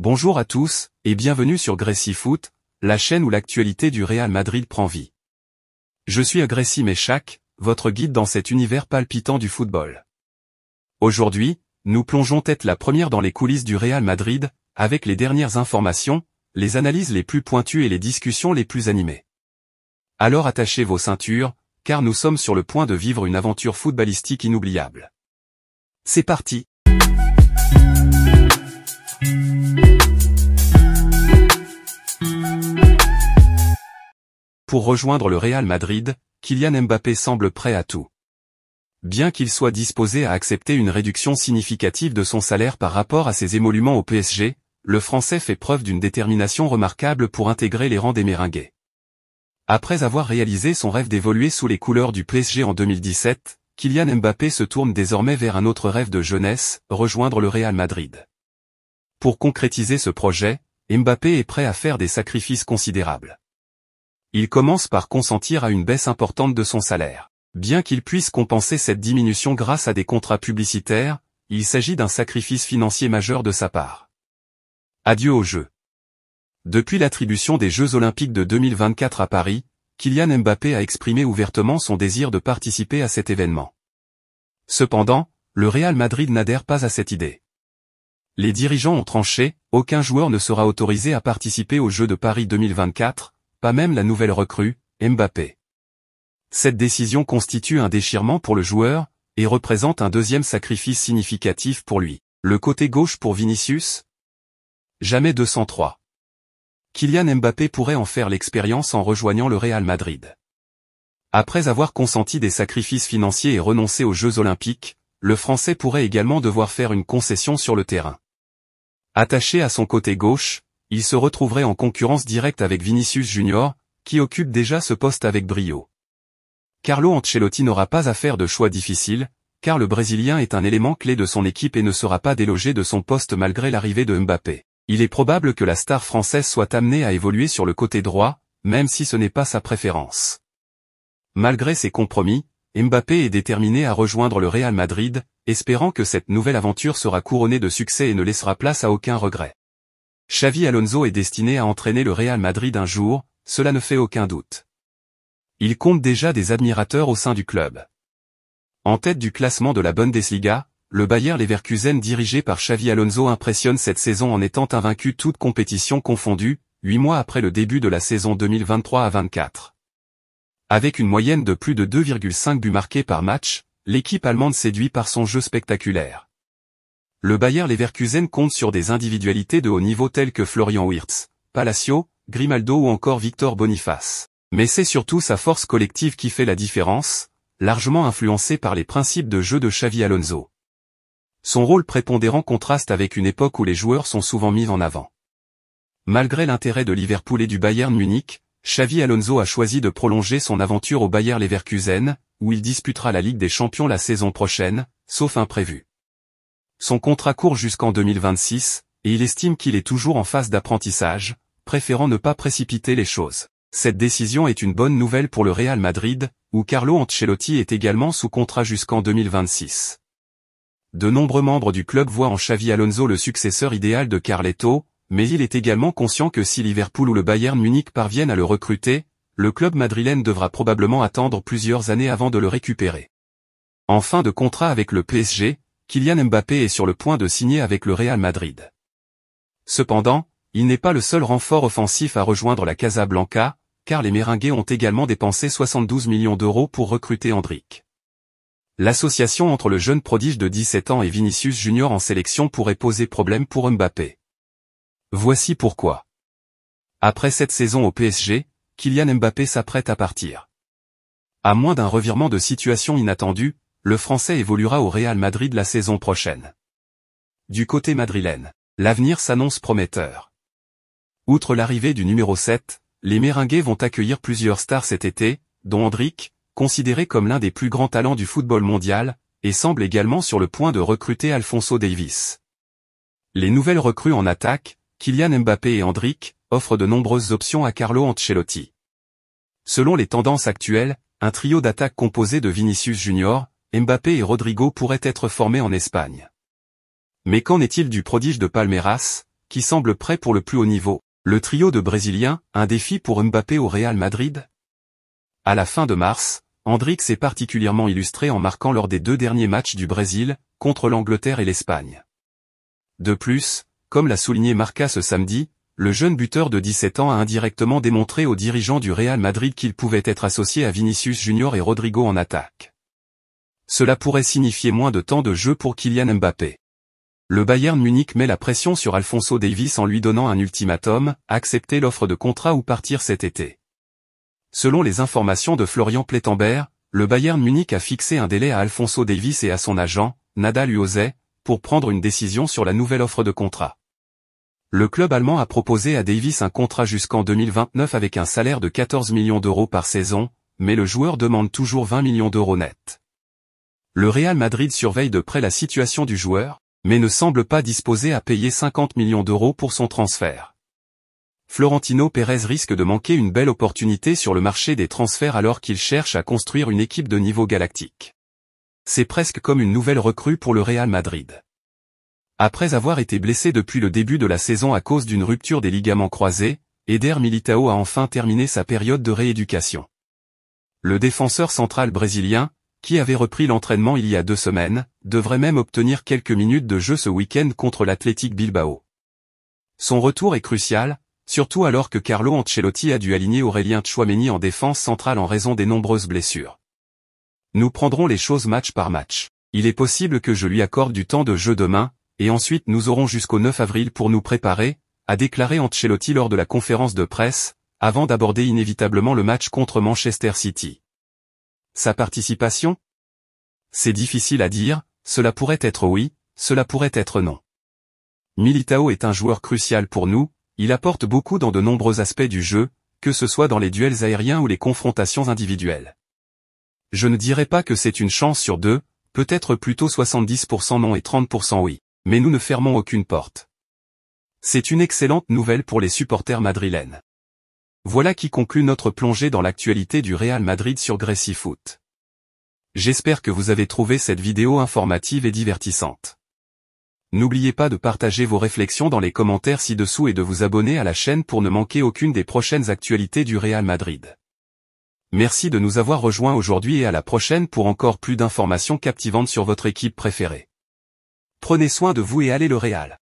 Bonjour à tous, et bienvenue sur Gracie Foot, la chaîne où l'actualité du Real Madrid prend vie. Je suis Gracie Méchac, votre guide dans cet univers palpitant du football. Aujourd'hui, nous plongeons tête la première dans les coulisses du Real Madrid, avec les dernières informations, les analyses les plus pointues et les discussions les plus animées. Alors attachez vos ceintures, car nous sommes sur le point de vivre une aventure footballistique inoubliable. C'est parti! Pour rejoindre le Real Madrid, Kylian Mbappé semble prêt à tout. Bien qu'il soit disposé à accepter une réduction significative de son salaire par rapport à ses émoluments au PSG, le Français fait preuve d'une détermination remarquable pour intégrer les rangs des Merengues. Après avoir réalisé son rêve d'évoluer sous les couleurs du PSG en 2017, Kylian Mbappé se tourne désormais vers un autre rêve de jeunesse, rejoindre le Real Madrid. Pour concrétiser ce projet, Mbappé est prêt à faire des sacrifices considérables. Il commence par consentir à une baisse importante de son salaire. Bien qu'il puisse compenser cette diminution grâce à des contrats publicitaires, il s'agit d'un sacrifice financier majeur de sa part. Adieu aux Jeux. Depuis l'attribution des Jeux Olympiques de 2024 à Paris, Kylian Mbappé a exprimé ouvertement son désir de participer à cet événement. Cependant, le Real Madrid n'adhère pas à cette idée. Les dirigeants ont tranché, aucun joueur ne sera autorisé à participer aux Jeux de Paris 2024, pas même la nouvelle recrue, Mbappé. Cette décision constitue un déchirement pour le joueur, et représente un deuxième sacrifice significatif pour lui. Le côté gauche pour Vinicius? Jamais 203. Kylian Mbappé pourrait en faire l'expérience en rejoignant le Real Madrid. Après avoir consenti des sacrifices financiers et renoncé aux Jeux Olympiques, le Français pourrait également devoir faire une concession sur le terrain. Attaché à son côté gauche, il se retrouverait en concurrence directe avec Vinicius Junior, qui occupe déjà ce poste avec brio. Carlo Ancelotti n'aura pas à faire de choix difficile, car le Brésilien est un élément clé de son équipe et ne sera pas délogé de son poste malgré l'arrivée de Mbappé. Il est probable que la star française soit amenée à évoluer sur le côté droit, même si ce n'est pas sa préférence. Malgré ces compromis, Mbappé est déterminé à rejoindre le Real Madrid, espérant que cette nouvelle aventure sera couronnée de succès et ne laissera place à aucun regret. Xavi Alonso est destiné à entraîner le Real Madrid un jour, cela ne fait aucun doute. Il compte déjà des admirateurs au sein du club. En tête du classement de la Bundesliga, le Bayer Leverkusen dirigé par Xavi Alonso impressionne cette saison en étant invaincu toutes compétitions confondues, 8 mois après le début de la saison 2023 à 24. Avec une moyenne de plus de 2,5 buts marqués par match, l'équipe allemande séduit par son jeu spectaculaire. Le Bayer Leverkusen compte sur des individualités de haut niveau telles que Florian Wirtz, Palacio, Grimaldo ou encore Victor Boniface. Mais c'est surtout sa force collective qui fait la différence, largement influencée par les principes de jeu de Xavi Alonso. Son rôle prépondérant contraste avec une époque où les joueurs sont souvent mis en avant. Malgré l'intérêt de Liverpool et du Bayern Munich, Xavi Alonso a choisi de prolonger son aventure au Bayer Leverkusen, où il disputera la Ligue des Champions la saison prochaine, sauf imprévu. Son contrat court jusqu'en 2026, et il estime qu'il est toujours en phase d'apprentissage, préférant ne pas précipiter les choses. Cette décision est une bonne nouvelle pour le Real Madrid, où Carlo Ancelotti est également sous contrat jusqu'en 2026. De nombreux membres du club voient en Xavi Alonso le successeur idéal de Carleto, mais il est également conscient que si Liverpool ou le Bayern Munich parviennent à le recruter, le club madrilène devra probablement attendre plusieurs années avant de le récupérer. En fin de contrat avec le PSG, Kylian Mbappé est sur le point de signer avec le Real Madrid. Cependant, il n'est pas le seul renfort offensif à rejoindre la Casablanca, car les Merengues ont également dépensé 72 millions d'euros pour recruter Endrick. L'association entre le jeune prodige de 17 ans et Vinicius Junior en sélection pourrait poser problème pour Mbappé. Voici pourquoi. Après cette saison au PSG, Kylian Mbappé s'apprête à partir. À moins d'un revirement de situation inattendu, le Français évoluera au Real Madrid la saison prochaine. Du côté madrilène, l'avenir s'annonce prometteur. Outre l'arrivée du numéro 7, les Merengues vont accueillir plusieurs stars cet été, dont Endrick, considéré comme l'un des plus grands talents du football mondial, et semble également sur le point de recruter Alphonso Davies. Les nouvelles recrues en attaque, Kylian Mbappé et Endrick, offrent de nombreuses options à Carlo Ancelotti. Selon les tendances actuelles, un trio d'attaque composé de Vinicius Junior, Mbappé et Rodrigo pourraient être formés en Espagne. Mais qu'en est-il du prodige de Palmeiras, qui semble prêt pour le plus haut niveau. Le trio de Brésiliens, un défi pour Mbappé au Real Madrid? À la fin de mars, Hendrick s'est particulièrement illustré en marquant lors des 2 derniers matchs du Brésil, contre l'Angleterre et l'Espagne. De plus, comme l'a souligné Marca ce samedi, le jeune buteur de 17 ans a indirectement démontré aux dirigeants du Real Madrid qu'il pouvait être associé à Vinicius Junior et Rodrigo en attaque. Cela pourrait signifier moins de temps de jeu pour Kylian Mbappé. Le Bayern Munich met la pression sur Alphonso Davies en lui donnant un ultimatum, accepter l'offre de contrat ou partir cet été. Selon les informations de Florian Plettenberg, le Bayern Munich a fixé un délai à Alphonso Davies et à son agent, Nadal Uozé, pour prendre une décision sur la nouvelle offre de contrat. Le club allemand a proposé à Davies un contrat jusqu'en 2029 avec un salaire de 14 millions d'euros par saison, mais le joueur demande toujours 20 millions d'euros net. Le Real Madrid surveille de près la situation du joueur, mais ne semble pas disposé à payer 50 millions d'euros pour son transfert. Florentino Pérez risque de manquer une belle opportunité sur le marché des transferts alors qu'il cherche à construire une équipe de niveau galactique. C'est presque comme une nouvelle recrue pour le Real Madrid. Après avoir été blessé depuis le début de la saison à cause d'une rupture des ligaments croisés, Eder Militão a enfin terminé sa période de rééducation. Le défenseur central brésilien, qui avait repris l'entraînement il y a 2 semaines, devrait même obtenir quelques minutes de jeu ce week-end contre l'Athletic Bilbao. Son retour est crucial, surtout alors que Carlo Ancelotti a dû aligner Aurélien Tchouaméni en défense centrale en raison des nombreuses blessures. Nous prendrons les choses match par match. Il est possible que je lui accorde du temps de jeu demain, et ensuite nous aurons jusqu'au 9 avril pour nous préparer, a déclaré Ancelotti lors de la conférence de presse, avant d'aborder inévitablement le match contre Manchester City. Sa participation? C'est difficile à dire, cela pourrait être oui, cela pourrait être non. Militão est un joueur crucial pour nous, il apporte beaucoup dans de nombreux aspects du jeu, que ce soit dans les duels aériens ou les confrontations individuelles. Je ne dirais pas que c'est une chance sur 2, peut-être plutôt 70% non et 30% oui, mais nous ne fermons aucune porte. C'est une excellente nouvelle pour les supporters madrilènes. Voilà qui conclut notre plongée dans l'actualité du Real Madrid sur Gracie Foot. J'espère que vous avez trouvé cette vidéo informative et divertissante. N'oubliez pas de partager vos réflexions dans les commentaires ci-dessous et de vous abonner à la chaîne pour ne manquer aucune des prochaines actualités du Real Madrid. Merci de nous avoir rejoints aujourd'hui et à la prochaine pour encore plus d'informations captivantes sur votre équipe préférée. Prenez soin de vous et allez le Real.